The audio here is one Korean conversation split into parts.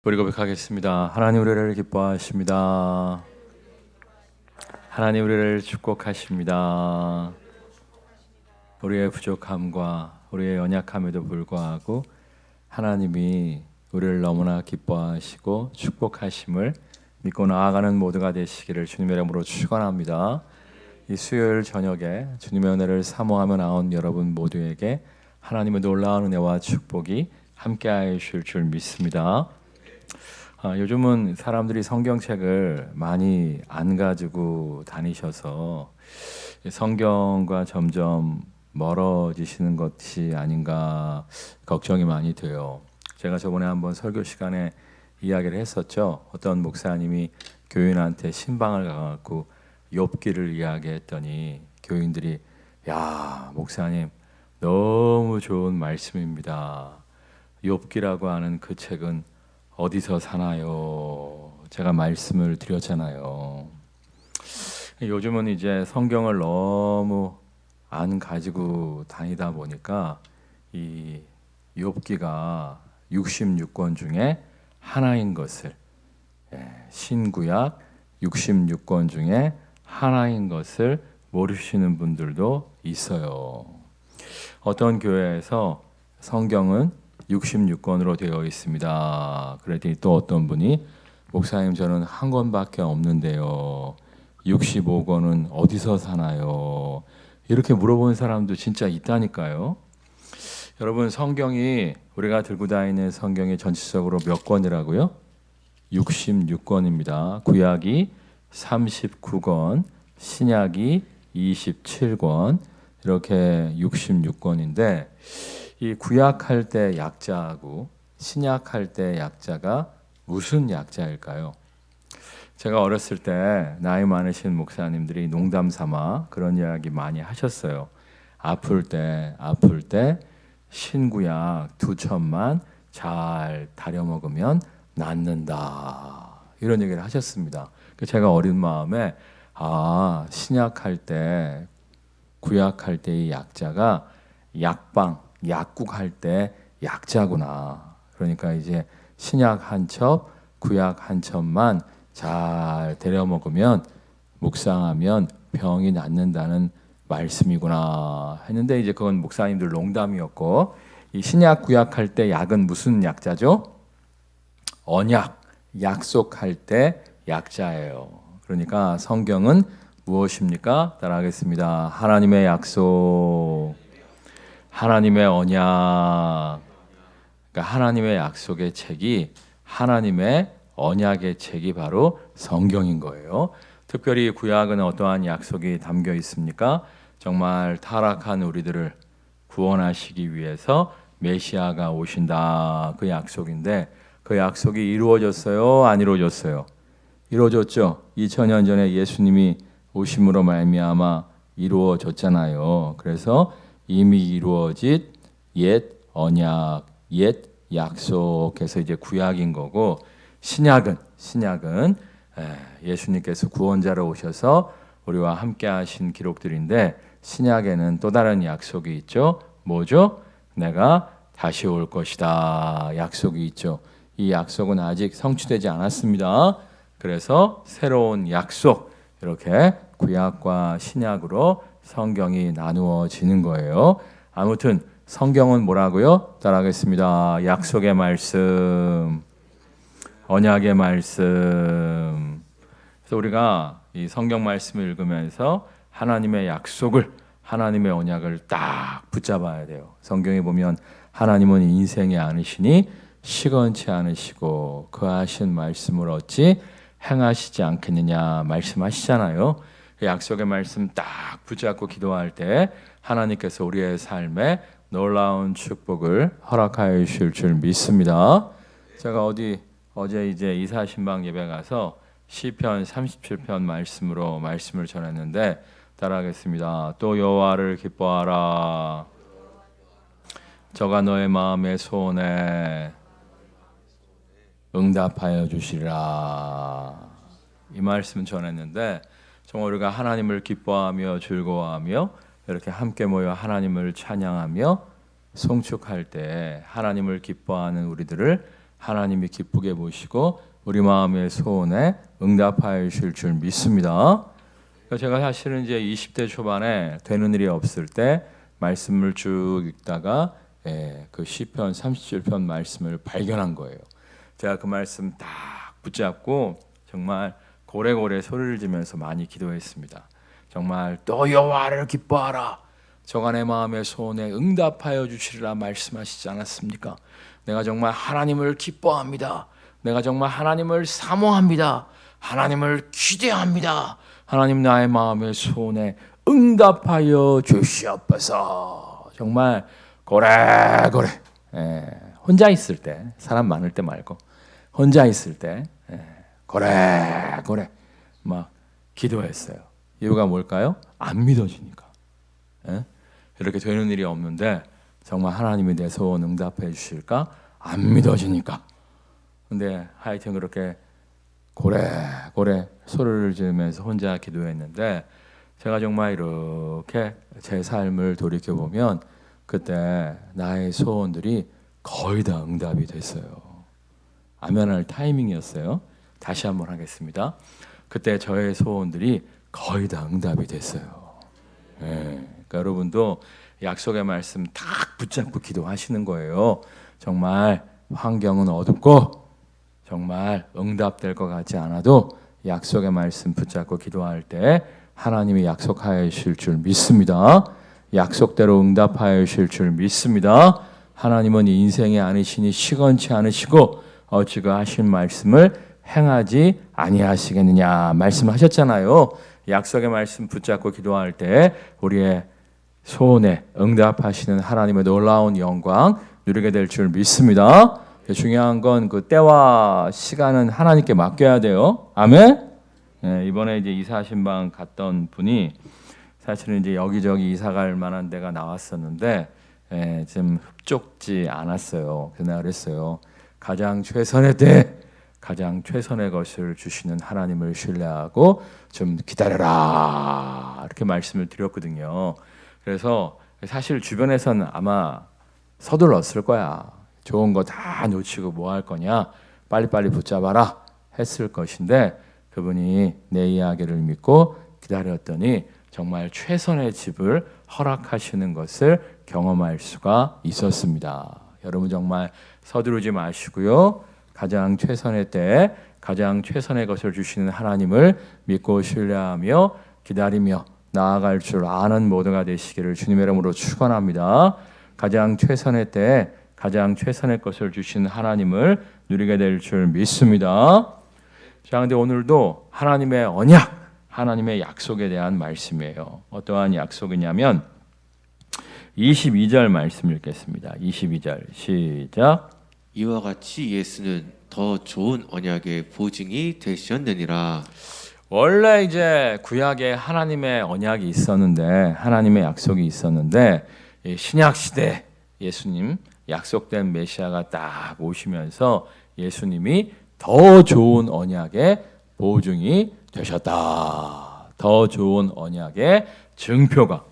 우리 고백하겠습니다. 하나님 우리를 기뻐하십니다. 하나님 우리를 축복하십니다. 우리의 부족함과 우리의 연약함에도 불구하고 하나님이 우리를 너무나 기뻐하시고 축복하심을 믿고 나아가는 모두가 되시기를 주님의 이름으로 축원합니다. 이 수요일 저녁에 주님의 은혜를 사모하며 나온 여러분 모두에게 하나님의 놀라운 은혜와 축복이 함께하실 줄 믿습니다. 요즘은 사람들이 성경책을 많이 안 가지고 다니셔서 성경과 점점 멀어지시는 것이 아닌가 걱정이 많이 돼요. 제가 저번에 한번 설교 시간에 이야기를 했었죠. 어떤 목사님이 교인한테 신방을 가갖고 욥기를 이야기했더니 교인들이 야 목사님 너무 좋은 말씀입니다. 욥기라고 하는 그 책은 어디서 사나요? 제가 말씀을 드렸잖아요. 요즘은 이제 성경을 너무 안 가지고 다니다 보니까 이 욥기가 66권 중에 하나인 것을 신구약 66권 중에 하나인 것을 모르시는 분들도 있어요. 어떤 교회에서 성경은 66권으로 되어 있습니다. 그랬더니 또 어떤 분이 목사님 저는 한 권밖에 없는데요. 65권은 어디서 사나요? 이렇게 물어보는 사람도 진짜 있다니까요. 여러분 성경이 우리가 들고 다니는 성경이 전체적으로 몇 권이라고요? 66권입니다. 구약이 39권, 신약이 27권 이렇게 66권인데 이 구약할 때 약자하고 신약할 때 약자가 무슨 약자일까요? 제가 어렸을 때 나이 많으신 목사님들이 농담 삼아 그런 이야기 많이 하셨어요. 아플 때 신구약 2첩만 잘 다려 먹으면 낫는다. 이런 얘기를 하셨습니다. 제가 어린 마음에 신약할 때 구약할 때의 약자가 약국 할 때 약자구나. 그러니까 이제 신약 한 첩, 구약 한 첩만 잘 데려 먹으면 묵상하면 병이 낫는다는 말씀이구나 했는데 이제 그건 목사님들 농담이었고 이 신약 구약 할 때 약은 무슨 약자죠? 언약, 약속할 때 약자예요. 그러니까 성경은 무엇입니까? 따라하겠습니다. 하나님의 약속. 하나님의 언약, 그러니까 하나님의 약속의 책이 하나님의 언약의 책이 바로 성경인 거예요. 특별히 구약은 어떠한 약속이 담겨 있습니까? 정말 타락한 우리들을 구원하시기 위해서 메시아가 오신다 그 약속인데 그 약속이 이루어졌어요? 안 이루어졌어요? 이루어졌죠. 2000년 전에 예수님이 오심으로 말미암아 이루어졌잖아요. 그래서 이미 이루어진 옛 언약, 옛 약속해서 이제 구약인 거고 신약은 예수님께서 구원자로 오셔서 우리와 함께 하신 기록들인데 신약에는 또 다른 약속이 있죠. 뭐죠? 내가 다시 올 것이다. 약속이 있죠. 이 약속은 아직 성취되지 않았습니다. 그래서 새로운 약속 이렇게 구약과 신약으로 성경이 나누어지는 거예요. 아무튼 성경은 뭐라고요? 따라하겠습니다. 약속의 말씀, 언약의 말씀. 그래서 우리가 이 성경 말씀을 읽으면서 하나님의 약속을, 하나님의 언약을 딱 붙잡아야 돼요. 성경에 보면 하나님은 인생이 않으시니 시건치 않으시고 그 하신 말씀을 어찌 행하시지 않겠느냐 말씀하시잖아요. 약속의 말씀 딱 붙잡고 기도할 때 하나님께서 우리의 삶에 놀라운 축복을 허락하여 주실 줄 믿습니다. 제가 어제 이제 이사신방 예배 가서 시편 37편 말씀으로 말씀을 전했는데 따라하겠습니다. 또 여호와를 기뻐하라. 저가 너의 마음의 소원에 응답하여 주시리라. 이 말씀 전했는데 정말 우리가 하나님을 기뻐하며 즐거워하며 이렇게 함께 모여 하나님을 찬양하며 송축할 때 하나님을 기뻐하는 우리들을 하나님이 기쁘게 보시고 우리 마음의 소원에 응답하여 주실 줄 믿습니다. 제가 사실은 이제 20대 초반에 되는 일이 없을 때 말씀을 쭉 읽다가 그 시편 37편 말씀을 발견한 거예요. 제가 그 말씀 딱 붙잡고 정말 고래고래 소리를 지면서 많이 기도했습니다. 정말 또 여호와를 기뻐하라. 저가 내 마음의 소원에 응답하여 주시리라 말씀하시지 않았습니까? 내가 정말 하나님을 기뻐합니다. 내가 정말 하나님을 사모합니다. 하나님을 기대합니다. 하나님 나의 마음의 소원에 응답하여 주시옵소서. 정말 고래고래 혼자 있을 때, 사람 많을 때 말고 혼자 있을 때 고래고래 막 기도했어요. 이유가 뭘까요? 안 믿어지니까. 이렇게 되는 일이 없는데 정말 하나님이 내 소원 응답해 주실까? 안 믿어지니까. 근데 하여튼 그렇게 고래고래 소리를 지르면서 혼자 기도했는데 제가 정말 이렇게 제 삶을 돌이켜보면 그때 나의 소원들이 거의 다 응답이 됐어요. 아멘할 타이밍이었어요. 다시 한번 하겠습니다. 그때 저의 소원들이 거의 다 응답이 됐어요. 그러니까 여러분도 약속의 말씀 딱 붙잡고 기도하시는 거예요. 정말 환경은 어둡고 정말 응답될 것 같지 않아도 약속의 말씀 붙잡고 기도할 때 하나님이 약속하여 주실 줄 믿습니다. 약속대로 응답하여 주실 줄 믿습니다. 하나님은 인생이 아니시니 시건치 않으시고 어찌 그 하신 말씀을 행하지 아니하시겠느냐 말씀하셨잖아요. 약속의 말씀 붙잡고 기도할 때 우리의 소원에 응답하시는 하나님의 놀라운 영광 누리게 될 줄 믿습니다. 중요한 건 그 때와 시간은 하나님께 맡겨야 돼요. 아멘. 이번에 이제 이사하신 방 갔던 분이 사실은 이제 여기저기 이사 갈 만한 데가 나왔었는데 좀 흡족지 않았어요. 그래서 내가 그랬어요. 가장 최선의 때 가장 최선의 것을 주시는 하나님을 신뢰하고 좀 기다려라 이렇게 말씀을 드렸거든요. 그래서 사실 주변에서는 아마 서둘렀을 거야. 좋은 거 다 놓치고 뭐 할 거냐 빨리빨리 붙잡아라 했을 것인데 그분이 내 이야기를 믿고 기다렸더니 정말 최선의 집을 허락하시는 것을 경험할 수가 있었습니다. 여러분 정말 서두르지 마시고요. 가장 최선의 때 가장 최선의 것을 주시는 하나님을 믿고 신뢰하며 기다리며 나아갈 줄 아는 모두가 되시기를 주님의 이름으로 축원합니다. 가장 최선의 때 가장 최선의 것을 주시는 하나님을 누리게 될 줄 믿습니다. 자, 근데 오늘도 하나님의 언약, 하나님의 약속에 대한 말씀이에요. 어떠한 약속이냐면 22절 말씀 읽겠습니다. 22절 시작. 이와 같이 예수는 더 좋은 언약의 보증이 되셨느니라. 원래 이제 구약에 하나님의 언약이 있었는데 하나님의 약속이 있었는데 신약 시대 예수님 약속된 메시아가 딱 오시면서 예수님이 더 좋은 언약의 보증이 되셨다. 더 좋은 언약의 증표가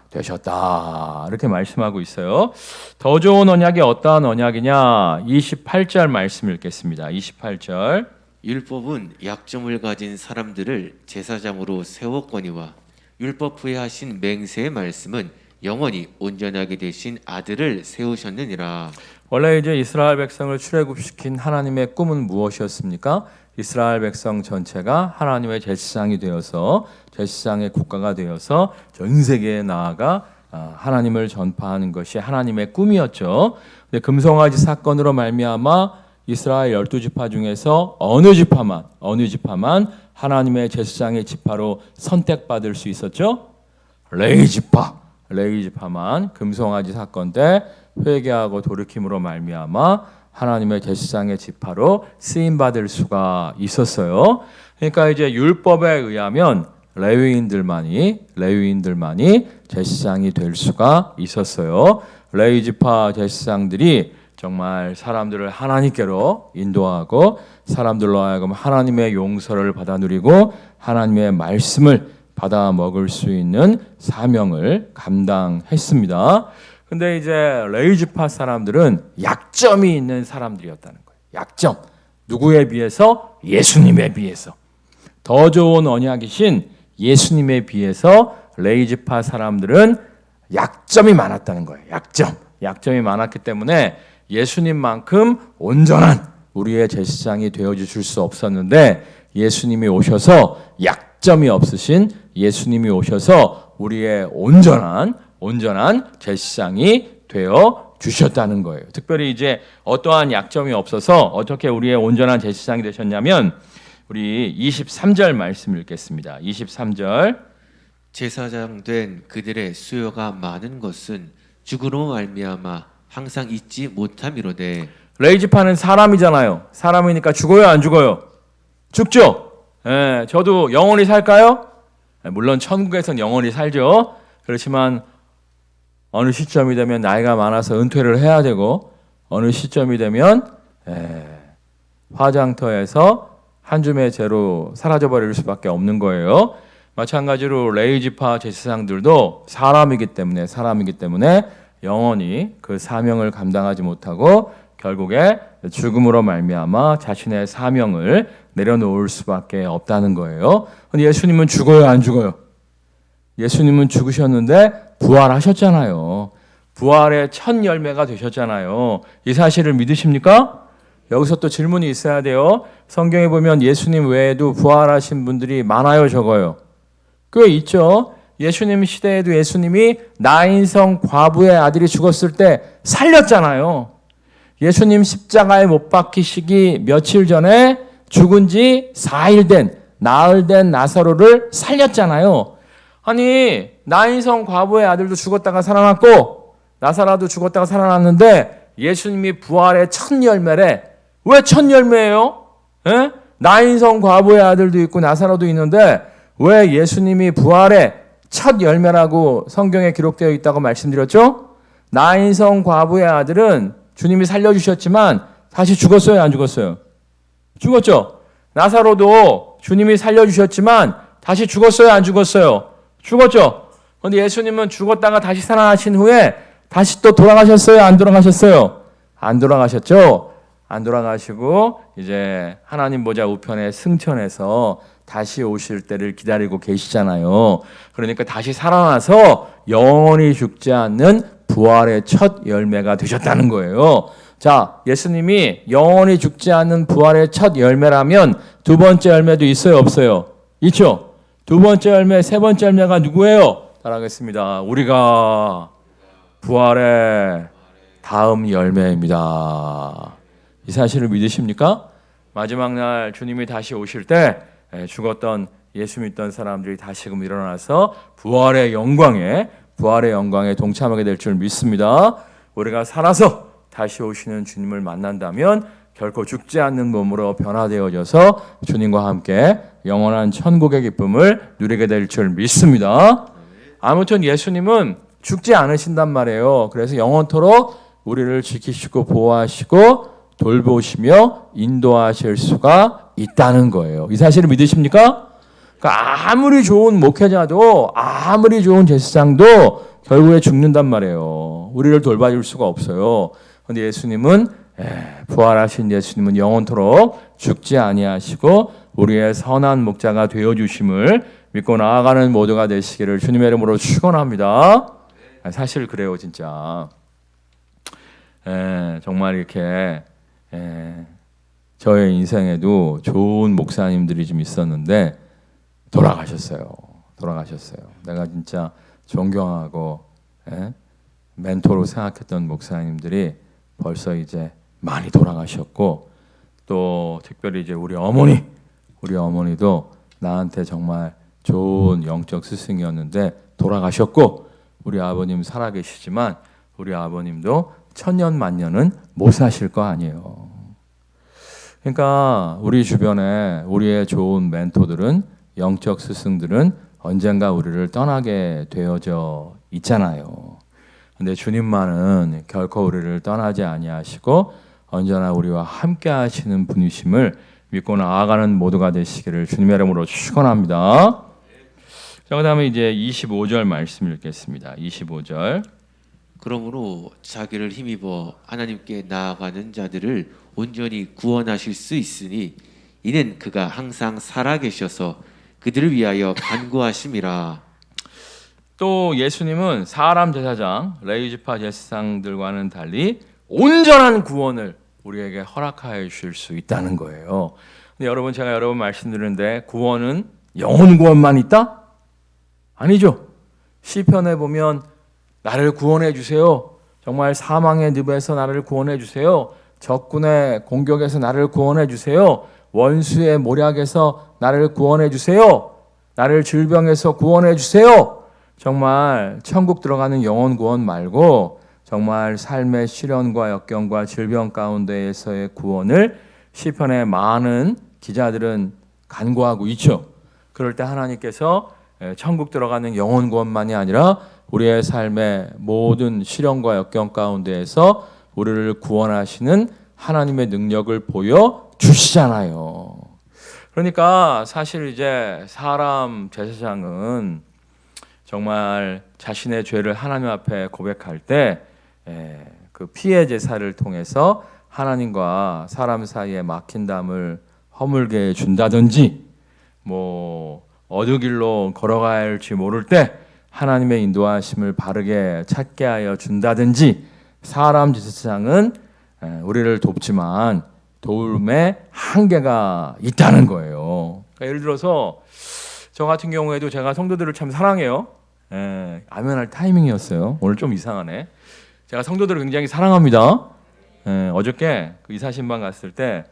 되셨다. 이렇게 말씀하고 있어요. 더 좋은 언약이 어떠한 언약이냐? 28절 말씀 읽겠습니다. 28절. 율법은 약점을 가진 사람들을 제사장으로 세웠거니와 율법 후에 하신 맹세의 말씀은 영원히 온전하게 되신 아들을 세우셨느니라. 원래 이제 이스라엘 백성을 출애굽시킨 하나님의 꿈은 무엇이었습니까? 이스라엘 백성 전체가 하나님의 제사장이 되어서 제사장의 국가가 되어서 전 세계에 나아가 하나님을 전파하는 것이 하나님의 꿈이었죠. 근데 금송아지 사건으로 말미암아 이스라엘 12지파 중에서 어느 지파만 하나님의 제사장의 지파로 선택받을 수 있었죠? 레위 지파만 금송아지 사건 때 회개하고 돌이킴으로 말미암아 하나님의 제사장의 지파로 쓰임 받을 수가 있었어요. 그러니까 이제 율법에 의하면 레위인들만이 제사장이 될 수가 있었어요. 레위 지파 제사장들이 정말 사람들을 하나님께로 인도하고 사람들로 하여금 하나님의 용서를 받아 누리고 하나님의 말씀을 받아 먹을 수 있는 사명을 감당했습니다. 근데 이제 레위지파 사람들은 약점이 있는 사람들이었다는 거예요. 약점. 누구에 비해서? 예수님에 비해서. 더 좋은 언약이신 예수님에 비해서 레위지파 사람들은 약점이 많았다는 거예요. 약점이 많았기 때문에 예수님만큼 온전한 우리의 제사장이 되어주실 수 없었는데, 예수님이 오셔서 약점이 없으신 예수님이 오셔서 우리의 온전한 제사장이 되어 주셨다는 거예요. 특별히 이제 어떠한 약점이 없어서 어떻게 우리의 온전한 제사장이 되셨냐면, 우리 23절 말씀 읽겠습니다. 23절. 제사장 된 그들의 수요가 많은 것은 죽으로 말미암아 항상 잊지 못함이로되. 레위지파는 사람이잖아요. 사람이니까 죽어요, 안 죽어요? 죽죠. 예, 저도 영원히 살까요? 물론 천국에선 영원히 살죠. 그렇지만 어느 시점이 되면 나이가 많아서 은퇴를 해야 되고, 어느 시점이 되면 화장터에서 한 줌의 재로 사라져버릴 수밖에 없는 거예요. 마찬가지로 레위지파 제사장들도 사람이기 때문에 영원히 그 사명을 감당하지 못하고 결국에 죽음으로 말미암아 자신의 사명을 내려놓을 수밖에 없다는 거예요. 근데 예수님은 죽어요, 안 죽어요? 예수님은 죽으셨는데 부활하셨잖아요. 부활의 첫 열매가 되셨잖아요. 이 사실을 믿으십니까? 여기서 또 질문이 있어야 돼요. 성경에 보면 예수님 외에도 부활하신 분들이 많아요, 적어요? 꽤 있죠. 예수님 시대에도 예수님이 나인성 과부의 아들이 죽었을 때 살렸잖아요. 예수님 십자가에 못 박히시기 며칠 전에 죽은 지 4일 된 나흘 된 나사로를 살렸잖아요. 아니, 나인성 과부의 아들도 죽었다가 살아났고 나사로도 죽었다가 살아났는데 예수님이 부활의 첫 열매래. 왜 첫 열매예요? 예? 나인성 과부의 아들도 있고 나사로도 있는데 왜 예수님이 부활의 첫 열매라고 성경에 기록되어 있다고 말씀드렸죠? 나인성 과부의 아들은 주님이 살려주셨지만 다시 죽었어요, 안 죽었어요? 죽었죠? 나사로도 주님이 살려주셨지만 다시 죽었어요, 안 죽었어요? 죽었죠? 그런데 예수님은 죽었다가 다시 살아나신 후에 다시 또 돌아가셨어요, 안 돌아가셨어요? 안 돌아가셨죠? 안 돌아가시고 이제 하나님 보좌 우편에 승천해서 다시 오실 때를 기다리고 계시잖아요. 그러니까 다시 살아나서 영원히 죽지 않는 부활의 첫 열매가 되셨다는 거예요. 자, 예수님이 영원히 죽지 않는 부활의 첫 열매라면 두 번째 열매도 있어요, 없어요? 있죠? 두 번째 열매, 세 번째 열매가 누구예요? 따라하겠습니다. 우리가 부활의 다음 열매입니다. 이 사실을 믿으십니까? 마지막 날 주님이 다시 오실 때 죽었던 예수 믿던 사람들이 다시금 일어나서 부활의 영광에 동참하게 될 줄 믿습니다. 우리가 살아서 다시 오시는 주님을 만난다면 결코 죽지 않는 몸으로 변화되어져서 주님과 함께 영원한 천국의 기쁨을 누리게 될 줄 믿습니다. 아무튼 예수님은 죽지 않으신단 말이에요. 그래서 영원토록 우리를 지키시고 보호하시고 돌보시며 인도하실 수가 있다는 거예요. 이 사실을 믿으십니까? 그러니까 아무리 좋은 목회자도 아무리 좋은 제사장도 결국에 죽는단 말이에요. 우리를 돌봐줄 수가 없어요. 그런데 예수님은 부활하신 예수님은 영원토록 죽지 아니하시고 우리의 선한 목자가 되어주심을 믿고 나아가는 모두가 되시기를 주님의 이름으로 축원합니다. 사실 그래요, 진짜. 정말 이렇게 저의 인생에도 좋은 목사님들이 좀 있었는데 돌아가셨어요. 내가 진짜 존경하고 멘토로 생각했던 목사님들이 벌써 이제 많이 돌아가셨고, 또 특별히 이제 우리 어머니도 나한테 정말 좋은 영적 스승이었는데 돌아가셨고, 우리 아버님 살아계시지만 우리 아버님도 천년 만년은 못 사실 거 아니에요. 그러니까 우리 주변에 우리의 좋은 멘토들은, 영적 스승들은 언젠가 우리를 떠나게 되어져 있잖아요. 근데 주님만은 결코 우리를 떠나지 아니하시고 언제나 우리와 함께 하시는 분이심을 믿고 나아가는 모두가 되시기를 주님의 이름으로 축원합니다. 자, 그다음에 이제 25절 말씀 읽겠습니다. 25절. 그러므로 자기를 힘입어 하나님께 나아가는 자들을 온전히 구원하실 수 있으니 이는 그가 항상 살아계셔서 그들을 위하여 간구하심이라. 또 예수님은 사람 제사장 레위지파 제사장들과는 달리 온전한 구원을 우리에게 허락하여 주실 수 있다는 거예요. 근데 여러분, 제가 여러 번 말씀드리는데 구원은 영혼 구원만 있다? 아니죠. 시편에 보면 나를 구원해 주세요. 정말 사망의 늪에서 나를 구원해 주세요. 적군의 공격에서 나를 구원해 주세요. 원수의 모략에서 나를 구원해 주세요. 나를 질병에서 구원해 주세요. 정말 천국 들어가는 영혼 구원 말고 정말 삶의 시련과 역경과 질병 가운데에서의 구원을 시편의 많은 기자들은 간구하고 있죠. 그럴 때 하나님께서 천국 들어가는 영혼 구원만이 아니라 우리의 삶의 모든 시련과 역경 가운데에서 우리를 구원하시는 하나님의 능력을 보여 주시잖아요. 그러니까 사실 이제 사람 제사장은 정말 자신의 죄를 하나님 앞에 고백할 때 그 피의 제사를 통해서 하나님과 사람 사이에 막힌 담을 허물게 준다든지, 뭐 어느 길로 걸어가야 할지 모를 때 하나님의 인도하심을 바르게 찾게 하여 준다든지, 사람 제사장은 우리를 돕지만 도움에 한계가 있다는 거예요. 그러니까 예를 들어서 저 같은 경우에도 제가 성도들을 참 사랑해요. 아멘할 타이밍이었어요. 오늘 좀 이상하네. 제가 성도들을 굉장히 사랑합니다. 어저께 그 이사신방 갔을 때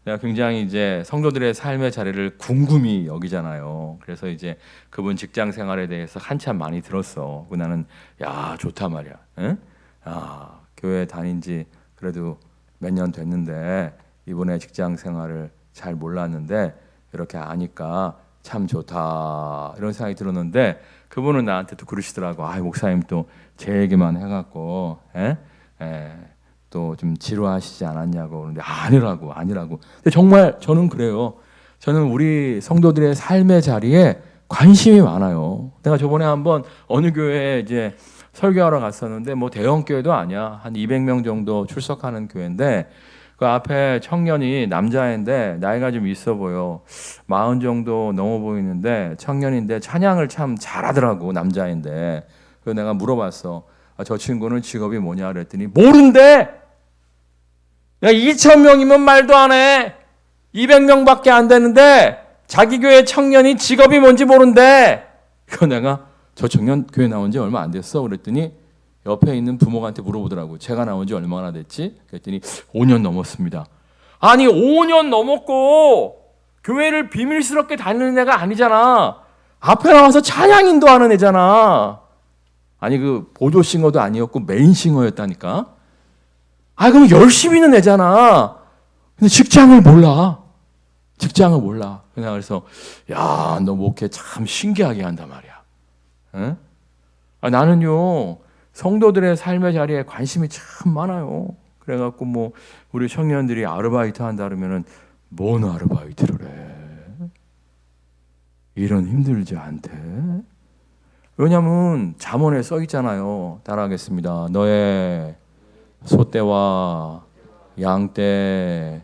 내가 굉장히 이제 성도들의 삶의 자리를 궁금히 여기잖아요. 그래서 이제 그분 직장 생활에 대해서 한참 많이 들었어. 나는 야 좋다 말이야. 교회 다닌 지 그래도 몇 년 됐는데 이분의 직장 생활을 잘 몰랐는데 이렇게 아니까 참 좋다 이런 생각이 들었는데, 그분은 나한테 또 그러시더라고. 목사님 또 제 얘기만 해갖고 또 좀 지루하시지 않았냐고. 그런데 아니라고. 근데 정말 저는 그래요. 저는 우리 성도들의 삶의 자리에 관심이 많아요. 내가 저번에 한번 어느 교회에 이제 설교하러 갔었는데 뭐 대형 교회도 아니야. 한 200명 정도 출석하는 교회인데 그 앞에 청년이 남자인데 나이가 좀 있어 보여. 40 정도 넘어 보이는데 청년인데 찬양을 참 잘하더라고, 남자인데. 그래서 내가 물어봤어. 저 친구는 직업이 뭐냐 그랬더니 모른대. 야, 2,000명이면 말도 안 해. 200명밖에 안 되는데 자기 교회 청년이 직업이 뭔지 모른대. 그거 내가 저 청년 교회 나온 지 얼마 안 됐어 그랬더니 옆에 있는 부모한테 물어보더라고. 제가 나온 지 얼마나 됐지? 그랬더니 5년 넘었습니다. 아니 5년 넘었고 교회를 비밀스럽게 다니는 애가 아니잖아. 앞에 나와서 찬양 인도하는 애잖아. 아니 그 보조싱어도 아니었고 메인싱어였다니까. 그럼 열심히는 애잖아. 근데 직장을 몰라. 그래서 야, 너 목회 참 신기하게 한단 말이야. 응? 나는요 성도들의 삶의 자리에 관심이 참 많아요. 그래갖고 뭐 우리 청년들이 아르바이트 한다 그러면은 뭔 아르바이트를 해? 일은 힘들지 않대. 왜냐면 잠언에 써 있잖아요. 따라하겠습니다. 너의 소떼와 양떼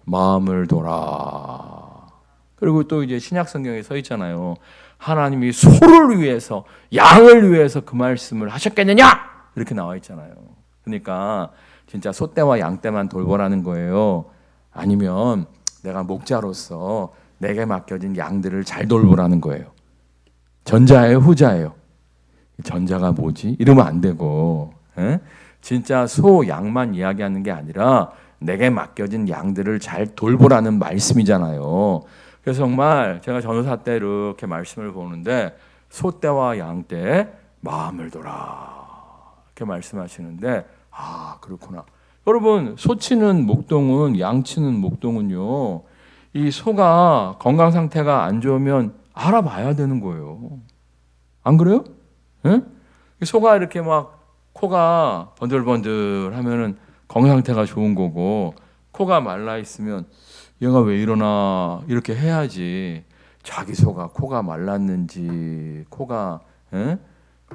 마음을 돌아. 그리고 또 이제 신약 성경에 써 있잖아요. 하나님이 소를 위해서 양을 위해서 그 말씀을 하셨겠느냐? 이렇게 나와 있잖아요. 그러니까 진짜 소떼와 양떼만 돌보라는 거예요. 아니면 내가 목자로서 내게 맡겨진 양들을 잘 돌보라는 거예요. 전자예요, 후자예요? 전자가 뭐지? 이러면 안 되고, 진짜 소, 양만 이야기하는 게 아니라 내게 맡겨진 양들을 잘 돌보라는 말씀이잖아요. 그래서 정말 제가 전도사 때 이렇게 말씀을 보는데 소떼와 양떼 마음을 돌아 이렇게 말씀하시는데 그렇구나. 여러분, 소치는 목동은, 양치는 목동은요, 이 소가 건강 상태가 안 좋으면 알아봐야 되는 거예요. 안 그래요? 소가 이렇게 막 코가 번들번들 하면은 건강 상태가 좋은 거고, 코가 말라 있으면 얘가 왜 이러나 이렇게 해야지. 자기 소가 코가 말랐는지 코가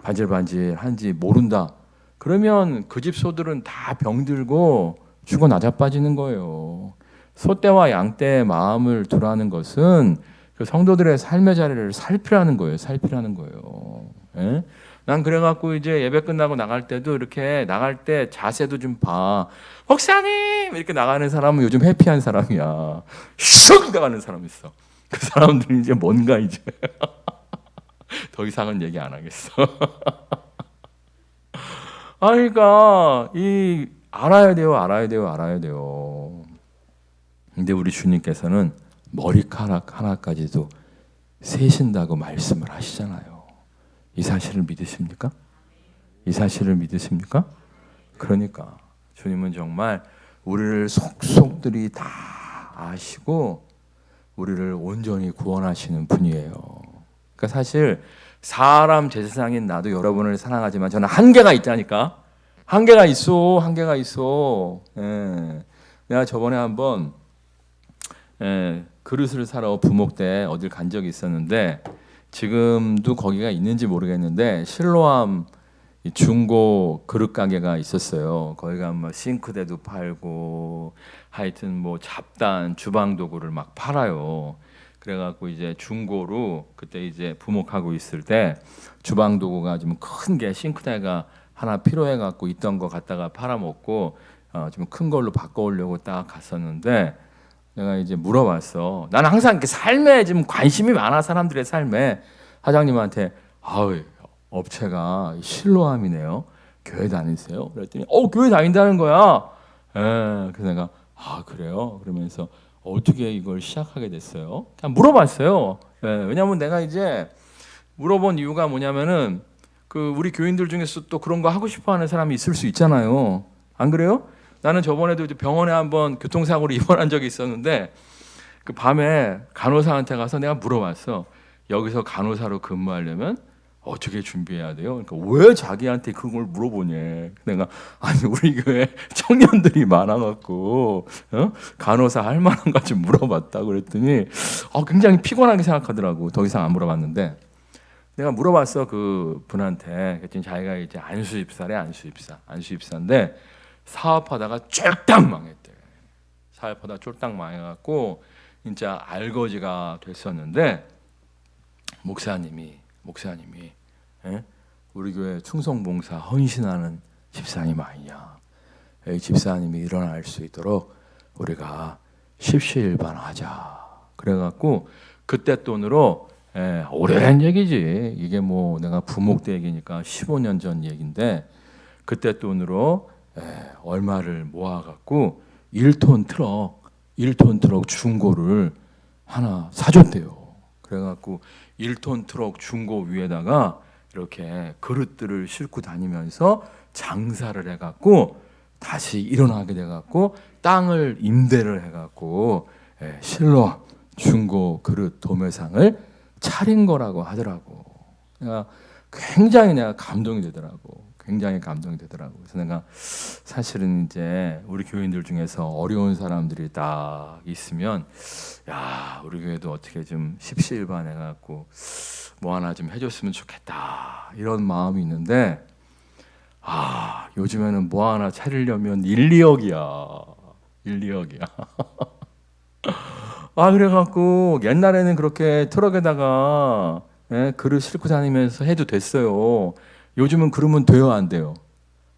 반질반질한지 모른다. 그러면 그 집 소들은 다 병들고 죽어 나자빠지는 거예요. 소떼와 양떼의 마음을 두라는 것은 그 성도들의 삶의 자리를 살피라는 거예요. 살피라는 거예요. 예? 난 그래갖고 이제 예배 끝나고 나갈 때도 이렇게 나갈 때 자세도 좀 봐. 목사님 이렇게 나가는 사람은 요즘 해피한 사람이야. 슉 나가는 사람 있어. 그 사람들이 이제 뭔가 이제 더 이상은 얘기 안 하겠어. 아, 그러니까 이 알아야 돼요, 알아야 돼요, 알아야 돼요. 근데 우리 주님께서는 머리카락 하나까지도 세신다고 말씀을 하시잖아요. 이 사실을 믿으십니까? 이 사실을 믿으십니까? 그러니까 주님은 정말 우리를 속속들이 다 아시고 우리를 온전히 구원하시는 분이에요. 그러니까 사실 사람 제사장인 나도 여러분을 사랑하지만 저는 한계가 있다니까. 한계가 있어. 한계가 있어. 예. 내가 저번에 한번 그릇을 사러 부목대 어딜 간 적이 있었는데 지금도 거기가 있는지 모르겠는데 실로암 중고 그릇 가게가 있었어요. 거기가 뭐 싱크대도 팔고 하여튼 뭐 잡단 주방 도구를 막 팔아요. 그래갖고 이제 중고로 그때 이제 부목하고 있을 때 주방 도구가 좀 큰 게 싱크대가 하나 필요해갖고 있던 거 갖다가 팔아먹고 좀 큰 걸로 바꿔오려고 딱 갔었는데 내가 이제 물어봤어. 나는 항상 이렇게 삶에 좀 관심이 많아. 사람들의 삶에. 사장님한테 아우 업체가 실로암이네요. 교회 다니세요? 그랬더니 교회 다닌다는 거야. 그래서 내가 그래요? 그러면서 어떻게 이걸 시작하게 됐어요? 그냥 물어봤어요. 왜냐하면 내가 이제 물어본 이유가 뭐냐면은 그 우리 교인들 중에서 또 그런 거 하고 싶어하는 사람이 있을 수 있잖아요. 안 그래요? 나는 저번에도 이제 병원에 한번 교통사고로 입원한 적이 있었는데 그 밤에 간호사한테 가서 내가 물어봤어. 여기서 간호사로 근무하려면 어떻게 준비해야 돼요? 그러니까 왜 자기한테 그걸 물어보냐? 내가 아니 우리 교회 청년들이 많아갖고 간호사 할 만한가 좀 물어봤다 그랬더니 굉장히 피곤하게 생각하더라고. 더 이상 안 물어봤는데 내가 물어봤어 그 분한테. 그랬더니 자기가 이제 안수입사래. 안수입사인데 사업하다가 쫄딱 망했대. 사업하다 쫄딱 망해갖고 진짜 알거지가 됐었는데 목사님이 우리 교회 충성봉사 헌신하는 집사님 아니냐. 이 집사님이 일어날 수 있도록 우리가 십시일반 하자. 그래갖고 그때 돈으로 오래된 얘기지. 이게 뭐 내가 부목대 얘기니까 15년 전 얘기인데 그때 돈으로 얼마를 모아갖고 1톤 트럭 중고를 하나 사줬대요. 그래갖고 1톤 트럭 중고 위에다가 이렇게 그릇들을 싣고 다니면서 장사를 해갖고 다시 일어나게 돼갖고 땅을 임대를 해갖고 실로 중고 그릇 도매상을 차린 거라고 하더라고. 내가 굉장히 내가 감동이 되더라고. 그래서 내가 사실은 이제 우리 교인들 중에서 어려운 사람들이 딱 있으면 야 우리 교회도 어떻게 좀 십시일반 해갖고 뭐 하나 좀 해줬으면 좋겠다 이런 마음이 있는데 요즘에는 뭐 하나 차리려면 1, 2억이야. 그래갖고 옛날에는 그렇게 트럭에다가 그릇 싣고 다니면서 해도 됐어요. 요즘은 그러면 돼요, 안 돼요?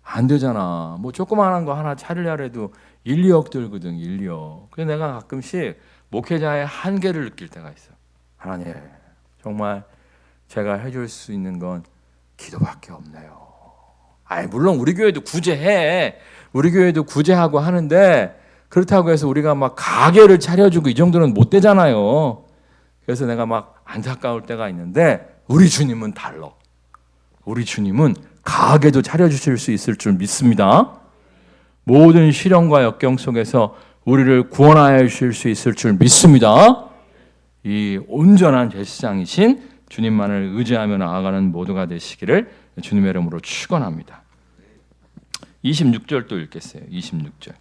안 되잖아. 뭐 조그마한 거 하나 차리려 해도 1, 2억 들거든, 1, 2억. 그래서 내가 가끔씩 목회자의 한계를 느낄 때가 있어. 하나님, 정말 제가 해줄 수 있는 건 기도밖에 없네요. 물론 우리 교회도 구제해. 우리 교회도 구제하고 하는데 그렇다고 해서 우리가 막 가게를 차려주고 이 정도는 못 되잖아요. 그래서 내가 막 안타까울 때가 있는데 우리 주님은 달라. 우리 주님은 가게도 차려주실 수 있을 줄 믿습니다. 모든 시련과 역경 속에서 우리를 구원하여 주실 수 있을 줄 믿습니다. 이 온전한 제사장이신 주님만을 의지하며 나아가는 모두가 되시기를 주님의 이름으로 축원합니다. 26절도 읽겠어요. 26절.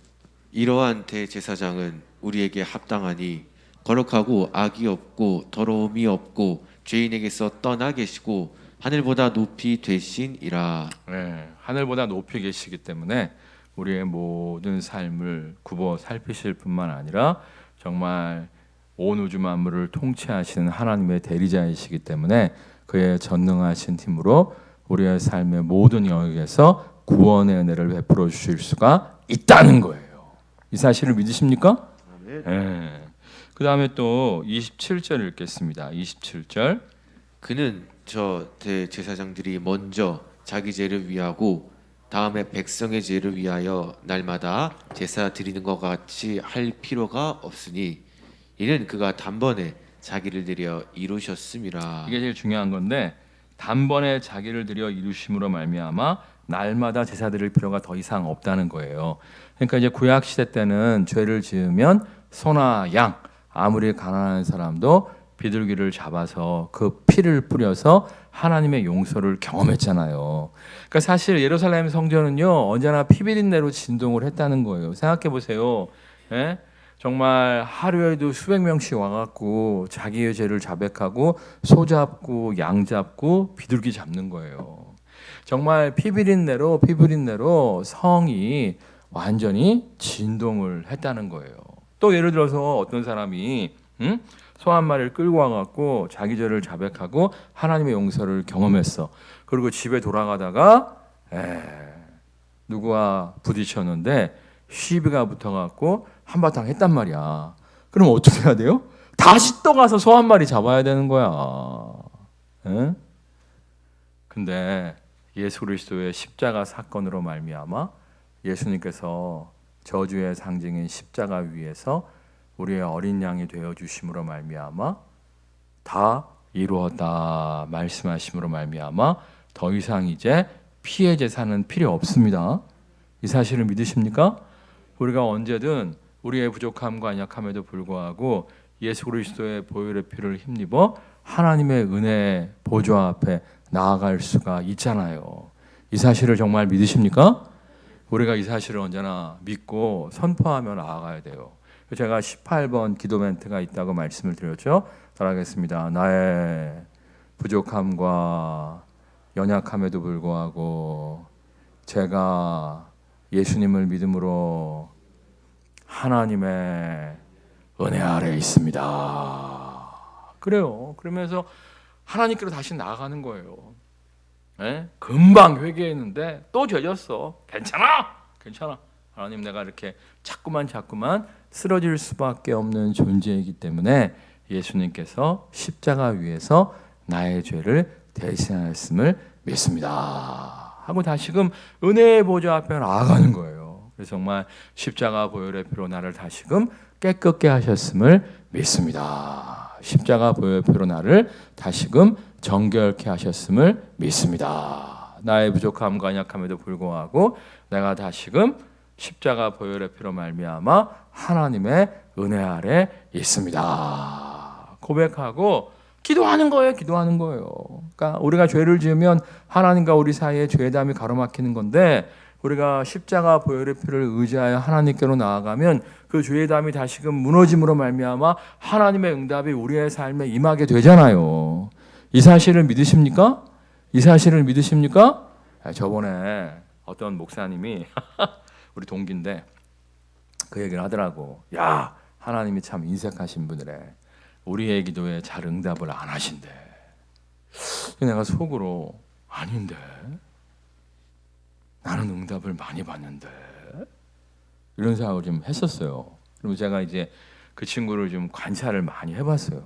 이러한 대제사장은 우리에게 합당하니 거룩하고 악이 없고 더러움이 없고 죄인에게서 떠나 계시고 하늘보다 높이 되시니라. 네, 하늘보다 높이 계시기 때문에 우리의 모든 삶을 굽어 살피실 뿐만 아니라 정말 온 우주 만물을 통치하시는 하나님의 대리자이시기 때문에 그의 전능하신 힘으로 우리의 삶의 모든 영역에서 구원의 은혜를 베풀어 주실 수가 있다는 거예요. 이 사실을 믿으십니까? 네. 그 다음에 또 27절 읽겠습니다. 27절. 그는 저 대제사장들이 먼저 자기 죄를 위하고 다음에 백성의 죄를 위하여 날마다 제사 드리는 것 같이 할 필요가 없으니 이는 그가 단번에 자기를 드려 이루셨음이라. 이게 제일 중요한 건데 단번에 자기를 들여 이루심으로 말미암아 날마다 제사 드릴 필요가 더 이상 없다는 거예요. 그러니까 이제 구약 시대 때는 죄를 지으면 소나 양 아무리 가난한 사람도 비둘기를 잡아서 그 피를 뿌려서 하나님의 용서를 경험했잖아요. 그러니까 사실 예루살렘 성전은요 언제나 피비린내로 진동을 했다는 거예요. 생각해 보세요. 예? 정말 하루에도 수백 명씩 와갖고 자기의 죄를 자백하고 소 잡고 양 잡고 비둘기 잡는 거예요. 정말 피비린내로 성이 완전히 진동을 했다는 거예요. 또 예를 들어서 어떤 사람이 소 한 마리를 끌고 와갖고 자기 죄를 자백하고 하나님의 용서를 경험했어. 그리고 집에 돌아가다가 누구와 부딪혔는데 시비가 붙어갖고 한바탕 했단 말이야. 그럼 어떻게 해야 돼요? 다시 또 가서 소 한 마리 잡아야 되는 거야. 에? 근데 예수 그리스도의 십자가 사건으로 말미암아 예수님께서 저주의 상징인 십자가 위에서 우리의 어린 양이 되어 주심으로 말미암아 다 이루었다 말씀하심으로 말미암아 더 이상 이제 피의 제사는 필요 없습니다. 이 사실을 믿으십니까? 우리가 언제든 우리의 부족함과 연약함에도 불구하고 예수 그리스도의 보혈의 피를 힘입어 하나님의 은혜 보좌 앞에 나아갈 수가 있잖아요. 이 사실을 정말 믿으십니까? 우리가 이 사실을 언제나 믿고 선포하며 나아가야 돼요. 제가 18번 기도 멘트가 있다고 말씀을 드렸죠. 따라하겠습니다. 나의 부족함과 연약함에도 불구하고 제가 예수님을 믿음으로 하나님의 은혜 아래 있습니다. 그래요. 그러면서 하나님께로 다시 나아가는 거예요. 금방 회개했는데 또 죄졌어. 괜찮아. 하나님 내가 이렇게 자꾸만 쓰러질 수밖에 없는 존재이기 때문에 예수님께서 십자가 위에서 나의 죄를 대신하였음을 믿습니다. 하고 다시금 은혜의 보좌 앞에 나아가는 거예요. 그래서 정말 십자가 보혈의 피로 나를 다시금 깨끗게 하셨음을 믿습니다. 십자가 보혈의 피로 나를 다시금 정결케 하셨음을 믿습니다. 나의 부족함과 연약함에도 불구하고 내가 다시금 십자가 보혈의 피로 말미암아 하나님의 은혜 아래 있습니다. 고백하고 기도하는 거예요. 그러니까 우리가 죄를 지으면 하나님과 우리 사이에 죄담이 가로막히는 건데 우리가 십자가 보혈의 피를 의지하여 하나님께로 나아가면 그 죄담이 다시금 무너짐으로 말미암아 하나님의 응답이 우리의 삶에 임하게 되잖아요. 이 사실을 믿으십니까? 저번에 어떤 목사님이 우리 동기인데 그 얘기를 하더라고. 야, 하나님이 참 인색하신 분이래. 우리의 기도에 잘 응답을 안 하신대. 내가 속으로 아닌데 나는 응답을 많이 받는데 이런 생각을 좀 했었어요. 그리고 제가 이제 그 친구를 좀 관찰을 많이 해봤어요.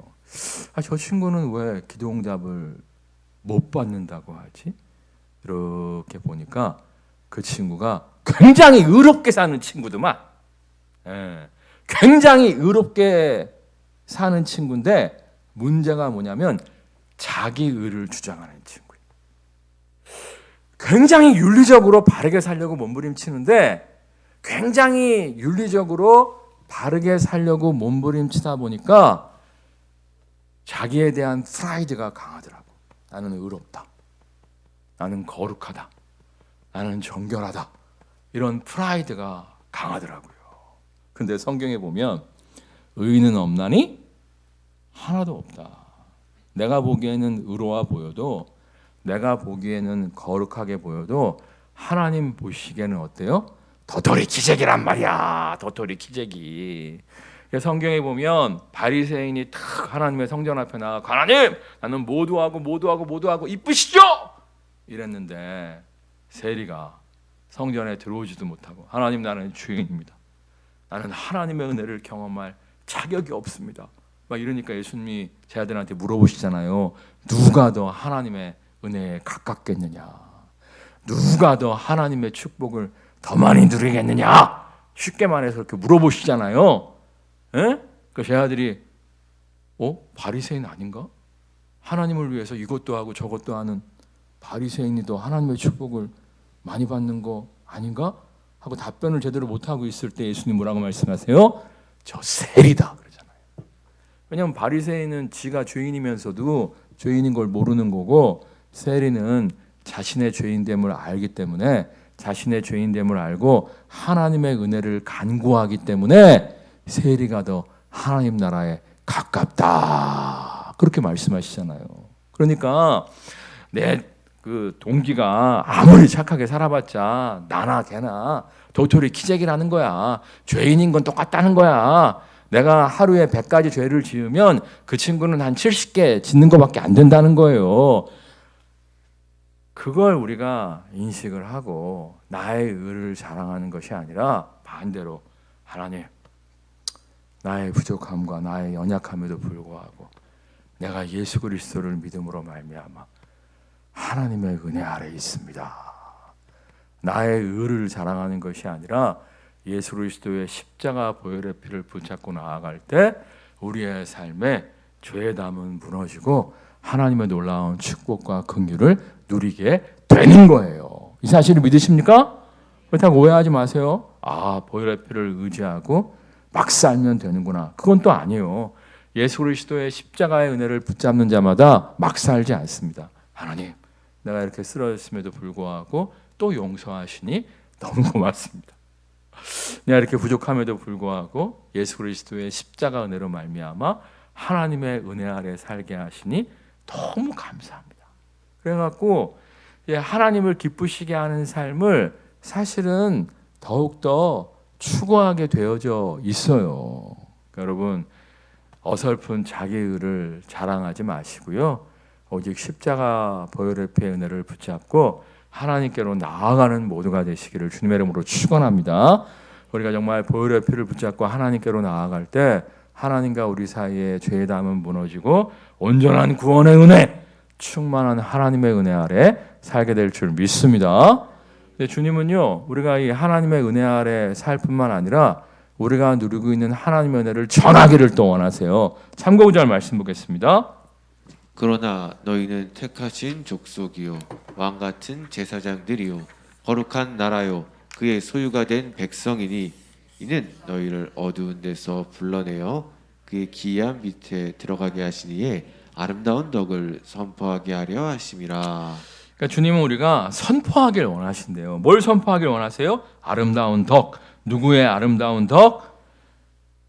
저 친구는 왜 기도 응답을 못 받는다고 하지? 이렇게 보니까 그 친구가 굉장히 의롭게 사는 친구더만. 굉장히 의롭게 사는 친구인데 문제가 뭐냐면 자기 의를 주장하는 친구예요. 굉장히 윤리적으로 바르게 살려고 몸부림치는데 굉장히 윤리적으로 바르게 살려고 몸부림치다 보니까 자기에 대한 프라이드가 강하더라고. 나는 의롭다. 나는 거룩하다. 나는 정결하다. 이런 프라이드가 강하더라고요. 근데 성경에 보면 의인은 없나니 하나도 없다. 내가 보기에는 의로워 보여도 내가 보기에는 거룩하게 보여도 하나님 보시기에는 어때요? 도토리 키재기란 말이야. 도토리 키재기. 성경에 보면 바리새인이 탁 하나님의 성전 앞에 나가 하나님 나는 모두하고 이쁘시죠? 이랬는데 세리가 성전에 들어오지도 못하고 하나님 나는 주인입니다. 나는 하나님의 은혜를 경험할 자격이 없습니다. 막 이러니까 예수님이 제 아들한테 물어보시잖아요. 누가 더 하나님의 은혜에 가깝겠느냐? 누가 더 하나님의 축복을 더 많이 누리겠느냐? 쉽게 말해서 이렇게 물어보시잖아요. 그 제 아들이 바리새인 아닌가? 하나님을 위해서 이것도 하고 저것도 하는 바리새인이 더 하나님의 축복을 많이 받는 거 아닌가? 하고 답변을 제대로 못하고 있을 때 예수님 뭐라고 말씀하세요? 저 세리다 그러잖아요. 왜냐하면 바리새인은 지가 죄인이면서도 죄인인 걸 모르는 거고 세리는 자신의 죄인됨을 알기 때문에 자신의 죄인됨을 알고 하나님의 은혜를 간구하기 때문에 세리가 더 하나님 나라에 가깝다 그렇게 말씀하시잖아요. 그러니까 내 그 동기가 아무리 착하게 살아봤자 나나 걔나 도토리 키재기라는 거야. 죄인인 건 똑같다는 거야. 내가 하루에 100가지 죄를 지으면 그 친구는 한 70개 짓는 것밖에 안 된다는 거예요. 그걸 우리가 인식을 하고 나의 의를 자랑하는 것이 아니라 반대로 하나님 나의 부족함과 나의 연약함에도 불구하고 내가 예수 그리스도를 믿음으로 말미암아 하나님의 은혜 아래에 있습니다. 나의 의를 자랑하는 것이 아니라 예수 그리스도의 십자가 보혈의 피를 붙잡고 나아갈 때 우리의 삶에 죄의 담은 무너지고 하나님의 놀라운 축복과 긍휼을 누리게 되는 거예요. 이 사실을 믿으십니까? 그렇다고 오해하지 마세요. 보혈의 피를 의지하고 막 살면 되는구나. 그건 또 아니에요. 예수 그리스도의 십자가의 은혜를 붙잡는 자마다 막 살지 않습니다. 하나님, 내가 이렇게 쓰러졌음에도 불구하고 또 용서하시니 너무 고맙습니다. 내가 이렇게 부족함에도 불구하고 예수 그리스도의 십자가 은혜로 말미암아 하나님의 은혜 아래 살게 하시니 너무 감사합니다. 그래갖고 하나님을 기쁘시게 하는 삶을 사실은 더욱더 추구하게 되어져 있어요. 그러니까 여러분 어설픈 자기 의를 자랑하지 마시고요. 오직 십자가 보혈의 피의 은혜를 붙잡고 하나님께로 나아가는 모두가 되시기를 주님의 이름으로 축원합니다. 우리가 정말 보혈의 피를 붙잡고 하나님께로 나아갈 때 하나님과 우리 사이에 죄의 담은 무너지고 온전한 구원의 은혜, 충만한 하나님의 은혜 아래 살게 될 줄 믿습니다. 주님은요, 우리가 이 하나님의 은혜 아래 살 뿐만 아니라 우리가 누리고 있는 하나님의 은혜를 전하기를 또 원하세요. 참고 구절 말씀 보겠습니다. 그러나 너희는 택하신 족속이요 왕 같은 제사장들이요 거룩한 나라요 그의 소유가 된 백성이니 이는 너희를 어두운 데서 불러내어 그의 기이한 밑에 들어가게 하시니에 아름다운 덕을 선포하게 하려 하심이라. 그러니까 주님은 우리가 선포하길 원하신대요. 뭘 선포하길 원하세요? 아름다운 덕. 누구의 아름다운 덕?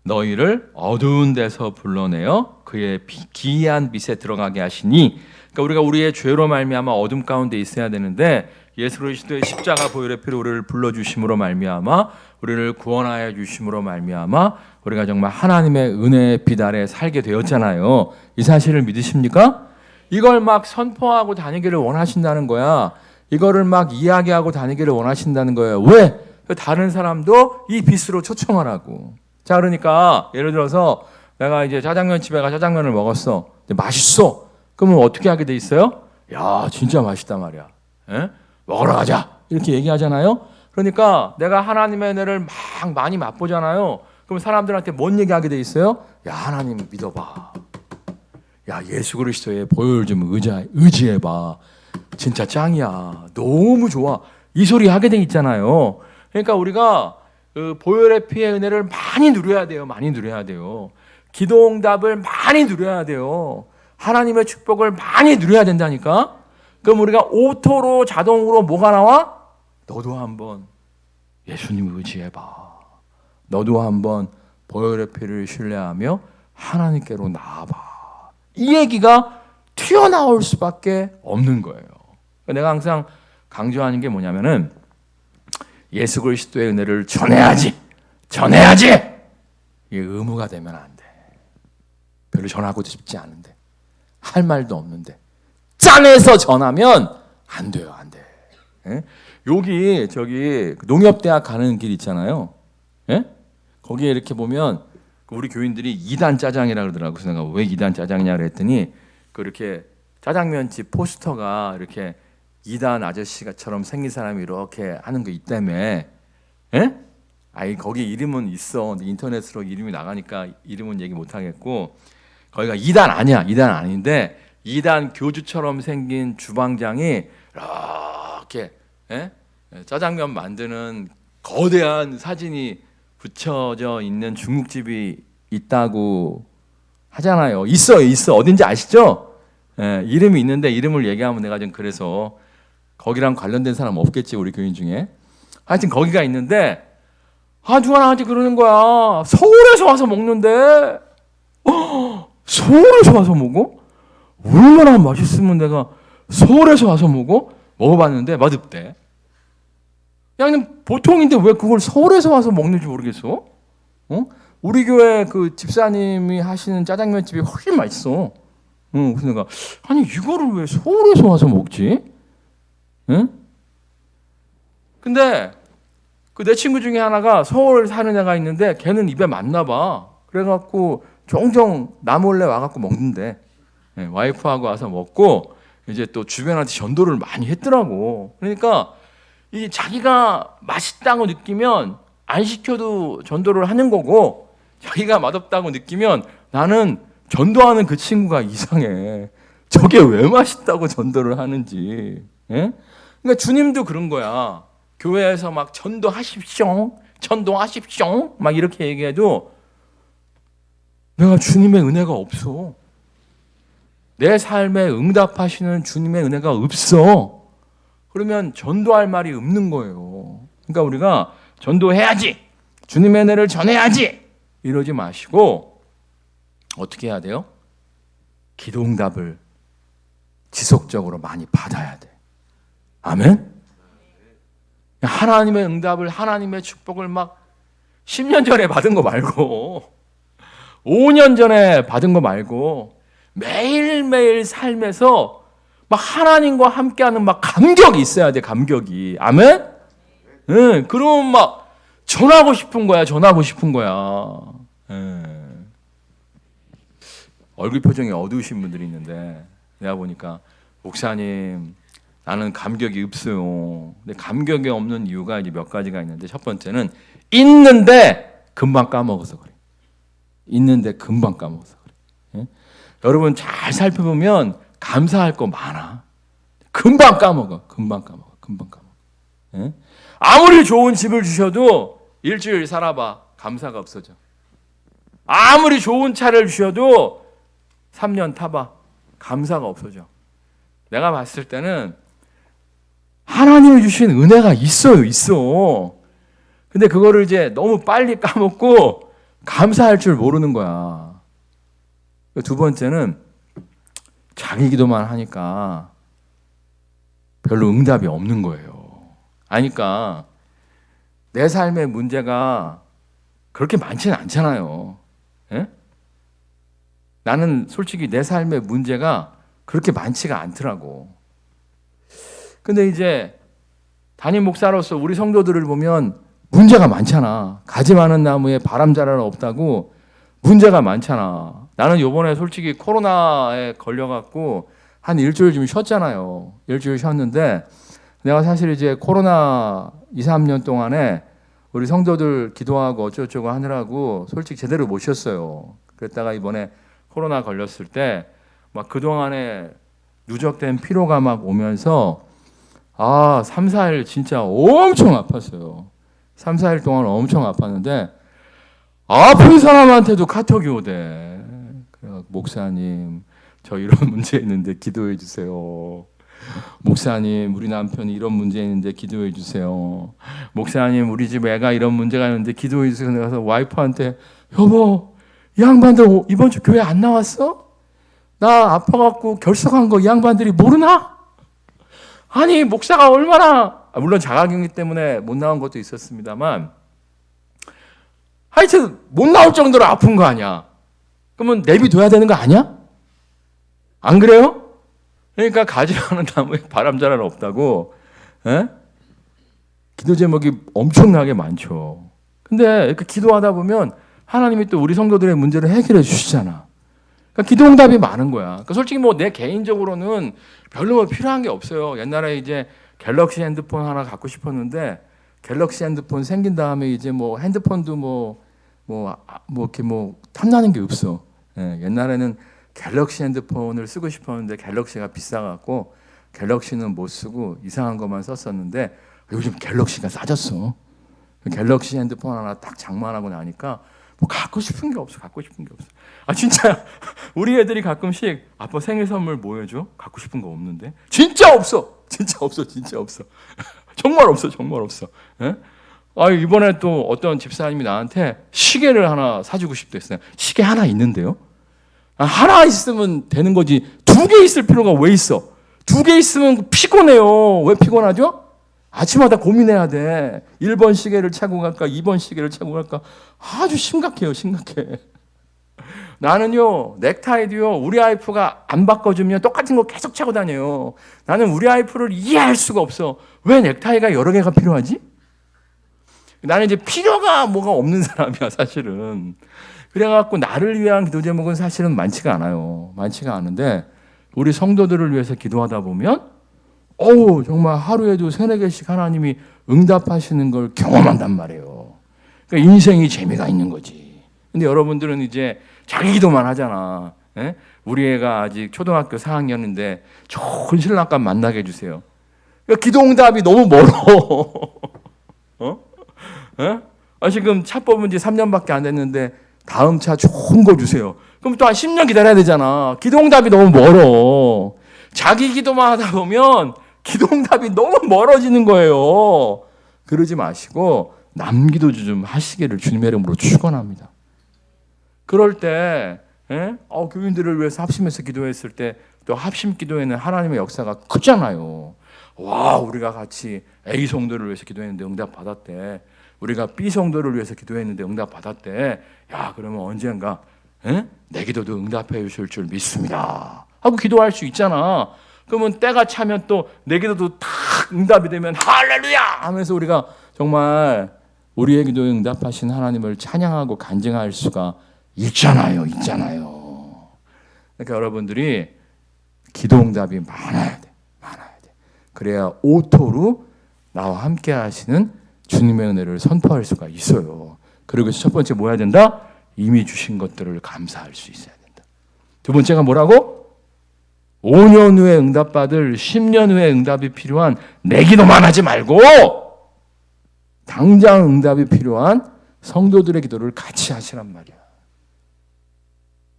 너희를 어두운 데서 불러내어 그의 기이한 빛에 들어가게 하시니. 그러니까 우리가 우리의 죄로 말미암아 어둠 가운데 있어야 되는데 예수 그리스도의 십자가 보혈의 피로 우리를 불러주심으로 말미암아 우리를 구원하여 주심으로 말미암아 우리가 정말 하나님의 은혜의 빛 아래 살게 되었잖아요. 이 사실을 믿으십니까? 이걸 막 선포하고 다니기를 원하신다는 거야. 이거를 막 이야기하고 다니기를 원하신다는 거예요. 왜? 다른 사람도 이 빛으로 초청하라고. 자, 그러니까 예를 들어서 내가 이제 짜장면 집에 가 짜장면을 먹었어. 근데 맛있어. 그러면 어떻게 하게 돼 있어요? 야, 진짜 맛있단 말이야. 에? 먹으러 가자. 이렇게 얘기하잖아요. 그러니까 내가 하나님의 은혜를 막 많이 맛보잖아요. 그럼 사람들한테 뭔 얘기하게 돼 있어요? 야, 하나님 믿어봐. 야, 예수 그리스도의 보혈 좀 의지해봐. 진짜 짱이야. 너무 좋아. 이 소리 하게 돼 있잖아요. 그러니까 우리가 그 보혈의 피의 은혜를 많이 누려야 돼요. 많이 누려야 돼요. 기도응답을 많이 누려야 돼요. 하나님의 축복을 많이 누려야 된다니까. 그럼 우리가 오토로 자동으로 뭐가 나와? 너도 한번 예수님 의지해봐. 너도 한번 보혈의 피를 신뢰하며 하나님께로 나아봐. 이 얘기가 튀어나올 수밖에 없는 거예요. 내가 항상 강조하는 게 뭐냐면은 예수 그리스도의 은혜를 전해야지. 이게 의무가 되면 안 돼. 별로 전하고도 싶지 않은데, 할 말도 없는데 짠해서 전하면 안 돼요, 안 돼. 예? 여기 저기 농협대학 가는 길 있잖아요. 예? 거기에 이렇게 보면 우리 교인들이 2단 짜장이라 그러더라고요. 그래서 내가 왜 2단 짜장이냐 그랬더니 그렇게 짜장면집 포스터가 이렇게 2단 아저씨가처럼 생긴 사람이 이렇게 하는 거 있다며. 예? 아이 거기 이름은 있어. 근데 인터넷으로 이름이 나가니까 이름은 얘기 못 하겠고 거기가 2단 아니야. 2단 아닌데 2단 교주처럼 생긴 주방장이 이렇게 예? 짜장면 만드는 거대한 사진이 붙여져 있는 중국집이 있다고 하잖아요. 있어. 어딘지 아시죠? 예, 이름이 있는데 이름을 얘기하면 내가 좀 그래서 거기랑 관련된 사람 없겠지 우리 교인 중에. 하여튼 거기가 있는데 누가 나한테 그러는 거야. 서울에서 와서 먹는데 서울에서 와서 먹어? 얼마나 맛있으면 내가 서울에서 와서 먹어봤는데 맛없대. 야, 근데 보통인데 왜 그걸 서울에서 와서 먹는지 모르겠어? 우리 교회 그 집사님이 하시는 짜장면 집이 훨씬 맛있어. 그래서 내가 아니 이거를 왜 서울에서 와서 먹지? 응? 근데 그 내 친구 중에 하나가 서울 사는 애가 있는데 걔는 입에 맞나 봐. 그래갖고 종종 나 몰래 와갖고 먹는데 와이프하고 와서 먹고 이제 또 주변한테 전도를 많이 했더라고. 그러니까 이 자기가 맛있다고 느끼면 안 시켜도 전도를 하는 거고 자기가 맛없다고 느끼면 나는 전도하는 그 친구가 이상해. 저게 왜 맛있다고 전도를 하는지. 예? 그러니까 주님도 그런 거야. 교회에서 막 전도하십시오 막 이렇게 얘기해도 내가 주님의 은혜가 없어. 내 삶에 응답하시는 주님의 은혜가 없어. 그러면 전도할 말이 없는 거예요. 그러니까 우리가 전도해야지, 주님의 은혜를 전해야지 이러지 마시고 어떻게 해야 돼요? 기도 응답을 지속적으로 많이 받아야 돼. 아멘? 하나님의 응답을, 하나님의 축복을 막 10년 전에 받은 거 말고 5년 전에 받은 거 말고 매일매일 삶에서 막 하나님과 함께하는 막 감격이 있어야 돼. 감격이. 아멘? 응, 그러면 막 전하고 싶은 거야. 얼굴 표정이 어두우신 분들이 있는데 내가 보니까 목사님 나는 감격이 없어요. 근데 감격이 없는 이유가 이제 몇 가지가 있는데 첫 번째는 있는데 금방 까먹어서 그래. 예? 여러분 잘 살펴보면 감사할 거 많아. 금방 까먹어. 예? 아무리 좋은 집을 주셔도 일주일 살아봐. 감사가 없어져. 아무리 좋은 차를 주셔도 3년 타봐. 감사가 없어져. 내가 봤을 때는 하나님이 주신 은혜가 있어. 근데 그거를 이제 너무 빨리 까먹고 감사할 줄 모르는 거야. 두 번째는 자기 기도만 하니까 별로 응답이 없는 거예요. 아니까 내 삶의 문제가 그렇게 많지는 않잖아요. 예? 나는 솔직히 내 삶의 문제가 그렇게 많지가 않더라고. 근데 이제 담임 목사로서 우리 성도들을 보면 문제가 많잖아. 가지 많은 나무에 바람자랄 없다고 문제가 많잖아. 나는 요번에 솔직히 코로나에 걸려갖고 한 일주일 좀 쉬었잖아요. 일주일 쉬었는데 내가 사실 이제 코로나 2, 3년 동안에 우리 성도들 기도하고 어쩌고저쩌고 하느라고 솔직히 제대로 못 쉬었어요. 그랬다가 이번에 코로나 걸렸을 때 막 그동안에 누적된 피로가 막 오면서 3, 4일 진짜 엄청 아팠어요. 3, 4일 동안 엄청 아팠는데 아픈 사람한테도 카톡이 오대. 그래서 목사님 저 이런 문제 있는데 기도해 주세요. 목사님 우리 남편이 이런 문제 있는데 기도해 주세요. 목사님 우리 집 애가 이런 문제가 있는데 기도해 주세요. 내가 와이프한테 여보 이 양반들 이번 주 교회 안 나왔어? 나 아파갖고 결석한 거 이 양반들이 모르나? 아니 목사가 얼마나 물론 자가격리 때문에 못 나온 것도 있었습니다만 하여튼 못 나올 정도로 아픈 거 아니야. 그러면 내비둬야 되는 거 아니야? 안 그래요? 그러니까 가지런한 나무에 바람자랄 없다고. 에? 기도 제목이 엄청나게 많죠. 근데 이렇게 기도하다 보면 하나님이 또 우리 성도들의 문제를 해결해 주시잖아. 그러니까 기도 응답이 많은 거야. 그러니까 솔직히 뭐 내 개인적으로는 별로 뭐 필요한 게 없어요. 옛날에 이제 갤럭시 핸드폰 하나 갖고 싶었는데 갤럭시 핸드폰 생긴 다음에 이제 뭐 핸드폰도 이렇게 뭐 탐나는 게 없어. 예, 옛날에는 갤럭시 핸드폰을 쓰고 싶었는데 갤럭시가 비싸갖고 갤럭시는 못 쓰고 이상한 것만 썼었는데 요즘 갤럭시가 싸졌어. 갤럭시 핸드폰 하나 딱 장만하고 나니까 뭐 갖고 싶은 게 없어. 갖고 싶은 게 없어. 아 진짜야. 우리 애들이 가끔씩 아빠 생일 선물 뭐 해줘? 갖고 싶은 거 없는데? 진짜 없어. 진짜 없어. 진짜 없어. 정말 없어. 정말 없어. 예? 아 이번에 또 어떤 집사님이 나한테 시계를 하나 사주고 싶댔어요. 시계 하나 있는데요. 아, 하나 있으면 되는 거지. 두 개 있을 필요가 왜 있어? 두 개 있으면 피곤해요. 왜 피곤하죠? 아침마다 고민해야 돼. 1번 시계를 차고 갈까? 2번 시계를 차고 갈까? 아주 심각해요. 심각해. 나는요. 넥타이도요. 우리 와이프가 안 바꿔주면 똑같은 거 계속 차고 다녀요. 나는 우리 와이프를 이해할 수가 없어. 왜 넥타이가 여러 개가 필요하지? 나는 이제 필요가 뭐가 없는 사람이야 사실은. 그래갖고 나를 위한 기도 제목은 사실은 많지가 않아요. 많지가 않은데 우리 성도들을 위해서 기도하다 보면 정말 하루에도 3-4개씩 하나님이 응답하시는 걸 경험한단 말이에요. 그러니까 인생이 재미가 있는 거지. 근데 여러분들은 이제 자기 기도만 하잖아. 예? 우리 애가 아직 초등학교 4학년인데 좋은 신랑감 만나게 해주세요. 그러니까 기도 응답이 너무 멀어. 예? 지금 차 뽑은 지 3년밖에 안 됐는데 다음 차 좋은 거 주세요. 그럼 또 한 10년 기다려야 되잖아. 기도응답이 너무 멀어. 자기 기도만 하다 보면 기도응답이 너무 멀어지는 거예요. 그러지 마시고 남 기도 좀 하시기를 주님의 이름으로 축원합니다. 그럴 때 교인들을 위해서 합심해서 기도했을 때 또 합심 기도에는 하나님의 역사가 크잖아요. 와 우리가 같이 A 성도를 위해서 기도했는데 응답 받았대. 우리가 B 성도를 위해서 기도했는데 응답 받았대. 야 그러면 언젠가 내 기도도 응답해 주실 줄 믿습니다 하고 기도할 수 있잖아. 그러면 때가 차면 또 내 기도도 탁 응답이 되면 할렐루야 하면서 우리가 정말 우리의 기도에 응답하신 하나님을 찬양하고 간증할 수가 있잖아요. 그러니까 여러분들이 기도 응답이 많아야 돼. 그래야 오토로 나와 함께 하시는 주님의 은혜를 선포할 수가 있어요. 그리고 첫 번째 뭐 해야 된다? 이미 주신 것들을 감사할 수 있어야 된다. 두 번째가 뭐라고? 5년 후에 응답받을 10년 후에 응답이 필요한 내 기도만 하지 말고 당장 응답이 필요한 성도들의 기도를 같이 하시란 말이야.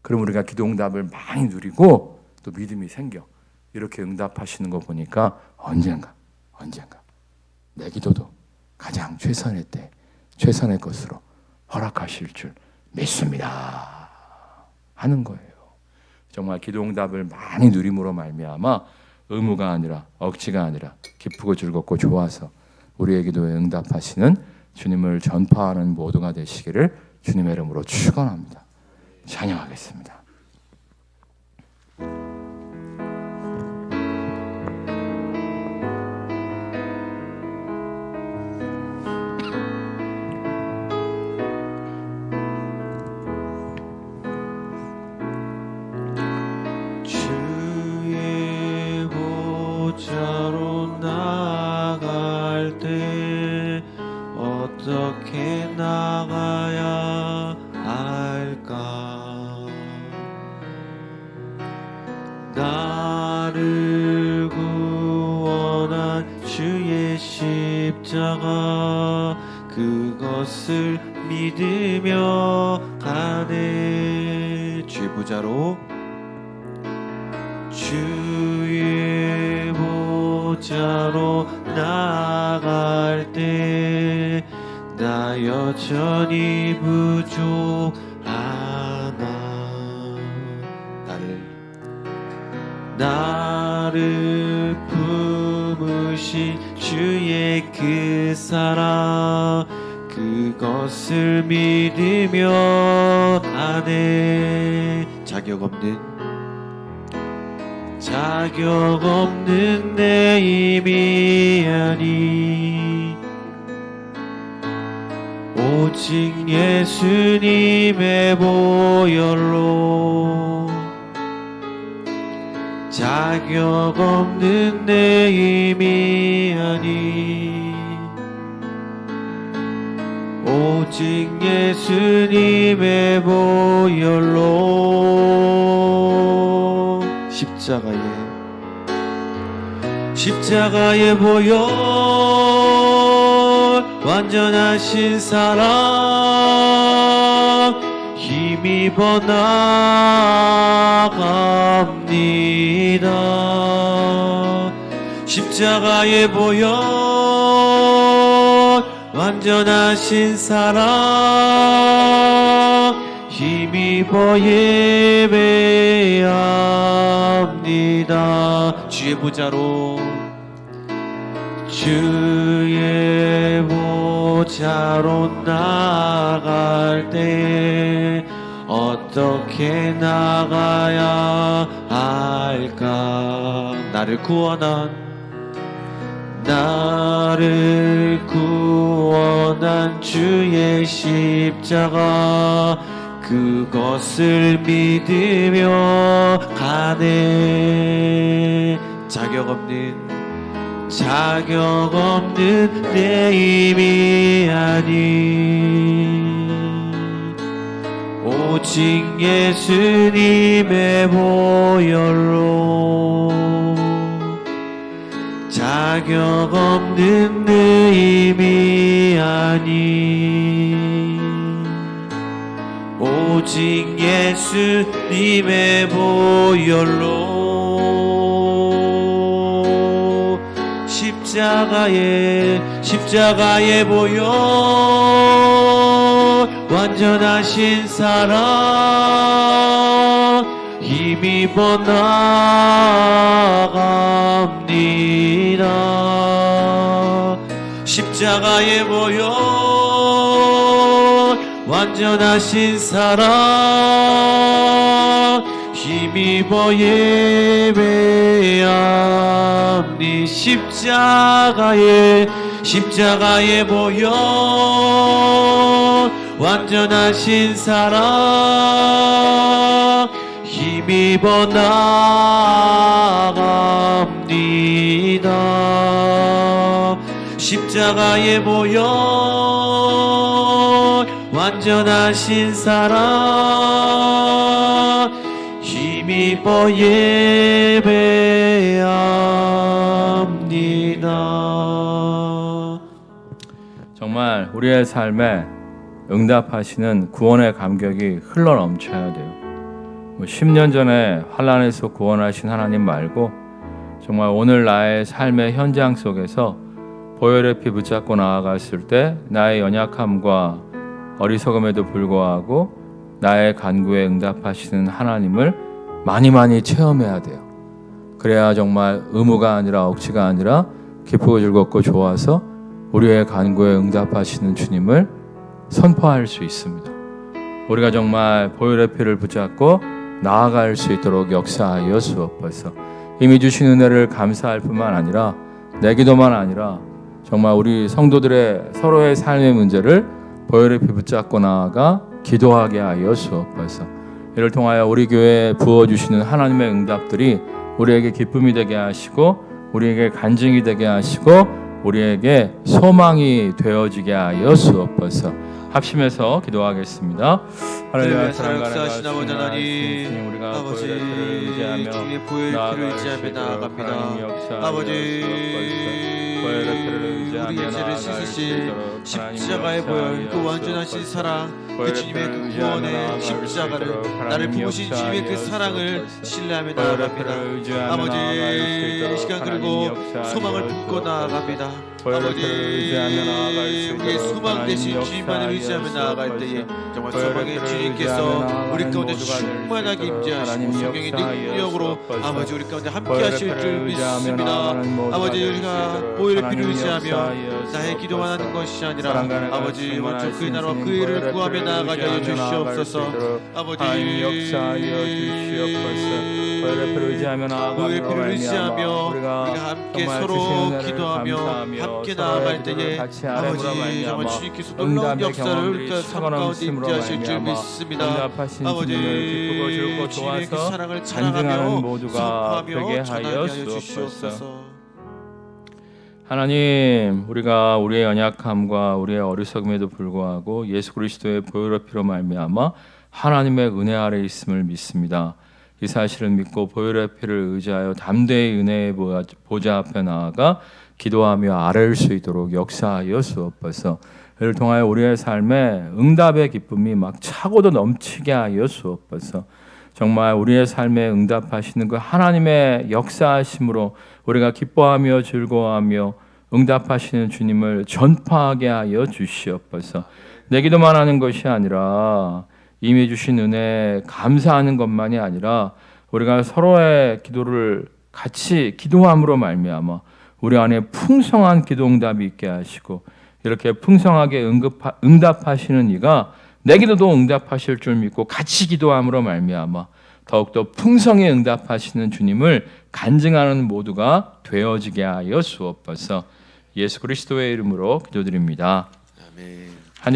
그럼 우리가 기도 응답을 많이 누리고 또 믿음이 생겨. 이렇게 응답하시는 거 보니까 언젠가 내 기도도 가장 최선의 때 최선의 것으로 허락하실 줄 믿습니다 하는 거예요. 정말 기도 응답을 많이 누림으로 말미암아 의무가 아니라 억지가 아니라 기쁘고 즐겁고 좋아서 우리의 기도에 응답하시는 주님을 전파하는 모두가 되시기를 주님의 이름으로 축원합니다. 찬양하겠습니다. 주의 보좌로 나아갈 때 어떻게 나가야 할까? 나를 구원한 주의 십자가 그것을 믿으며 가네. 주의 보좌로 주의 보좌로 나아갈 때 나 여전히 부족하나. 나를 품으 보여주신 주의 그 사랑 그것을 믿으며 가네. 자격 없는 내 힘이 아니 오직 예수님의 보혈로 자격 없는 내 힘이 아니 오직 예수님의 보혈로 십자가의 보혈 완전하신 사랑 힘입어 나갑니다. 십자가의 보혈 완전하신 사랑 힘입어 예배합니다. 주의 보좌로 나갈 때 어떻게 나가야 할까? 나를 구원한 주의 십자가 그것을 믿으며 가네. 자격 없는 내 힘이 아니 오직 예수님의 보혈로 자격 없는 내 힘이 아니 오직 예수님의 보혈로 십자가의 보혈 완전하신 사랑 힘입어 나갑니다. 십자가의 보혈 완전하신 사랑 힘입어 예배합니. 십자가의 보혈 완전하신 사랑 힘입어 나갑니다. 십자가의 보혈 완전하신 사랑 힘입어 예배합니다. 정말 우리의 삶에 응답하시는 구원의 감격이 흘러넘쳐야 돼요. 10년 전에 환난에서 구원하신 하나님 말고 정말 오늘 나의 삶의 현장 속에서 보혈의 피 붙잡고 나아갔을 때 나의 연약함과 어리석음에도 불구하고 나의 간구에 응답하시는 하나님을 많이 체험해야 돼요. 그래야 정말 의무가 아니라 억지가 아니라 기쁘고 즐겁고 좋아서 우리의 간구에 응답하시는 주님을 선포할 수 있습니다. 우리가 정말 보혈의 피를 붙잡고 나아갈 수 있도록 역사하여 주옵소서. 이미 주신 은혜를 감사할 뿐만 아니라 내 기도만 아니라 정말 우리 성도들의 서로의 삶의 문제를 보혈의 피 붙잡고 나아가 기도하게 하여 주옵소서. 이를 통하여 우리 교회에 부어주시는 하나님의 응답들이 우리에게 기쁨이 되게 하시고 우리에게 간증이 되게 하시고 우리에게 소망이 되어지게 하여 주옵소서. 합심해서 기도하겠습니다. 하나님의 사랑 역사하신 아버지 하나님, 우리가 아버지 의지하며 주의 보혈의 피를 의지하며 나아갑니다. 아버지 우리의 죄를 씻으신 십자가의 보혈, 그 완전하신 사랑, 그 주님의 그 구원의 십자가를, 나를 부으신 주님의 그 사랑을 신뢰하며 나아갑니다. 아버지 이 시간 그리고 소망을 품고 나아갑니다. 아버지 우리의 소망 되신 주님만을 의지하며 나아갈 때에 정말 소망의 주님께서 우리 가운데 충만하게 임재하시고 성령의 능력으로 아버지 우리 가운데 함께 하실 줄 믿습니다. 아버지 우리가 보혈의 피를 의지하며 나의 기도만 하는 것이 아니라 아버지 먼저 그의 나라와 그의 일을 구하며 나아가게 하여 주시옵소서. 아버지 역사하여 주시옵소서. 보혈의 피를 의지하며 나아가며 우리가 함께 서로 기도하며 함께 나아갈 때에 아버지 정말 주님께서 놀라운 역사를 삶 가운데 임재하실 줄 믿습니다. 아버지 주님의 그 사랑을 찬양하며 선포하며 전하게 하여 주시옵소서. 하나님, 우리가 우리의 연약함과 우리의 어리석음에도 불구하고 예수 그리스도의 보혈의 피로 말미암아 하나님의 은혜 아래 있음을 믿습니다. 이 사실을 믿고 보혈의 피를 의지하여 담대히 은혜의 보좌 앞에 나아가 기도하며 아뢰일 수 있도록 역사하여 주옵소서. 이를 통하여 우리의 삶에 응답의 기쁨이 막 차고도 넘치게 하여 주옵소서. 정말 우리의 삶에 응답하시는 그 하나님의 역사하심으로 우리가 기뻐하며 즐거워하며 응답하시는 주님을 전파하게 하여 주시옵소서. 내 기도만 하는 것이 아니라 이미 주신 은혜에 감사하는 것만이 아니라 우리가 서로의 기도를 같이 기도함으로 말미암아 우리 안에 풍성한 기도 응답이 있게 하시고 이렇게 풍성하게 응답하시는 이가 내 기도도 응답하실 줄 믿고 같이 기도함으로 말미암아 더욱더 풍성히 응답하시는 주님을 간증하는 모두가 되어지게 하여 주옵소서. 예수 그리스도의 이름으로 기도드립니다. 아멘. 한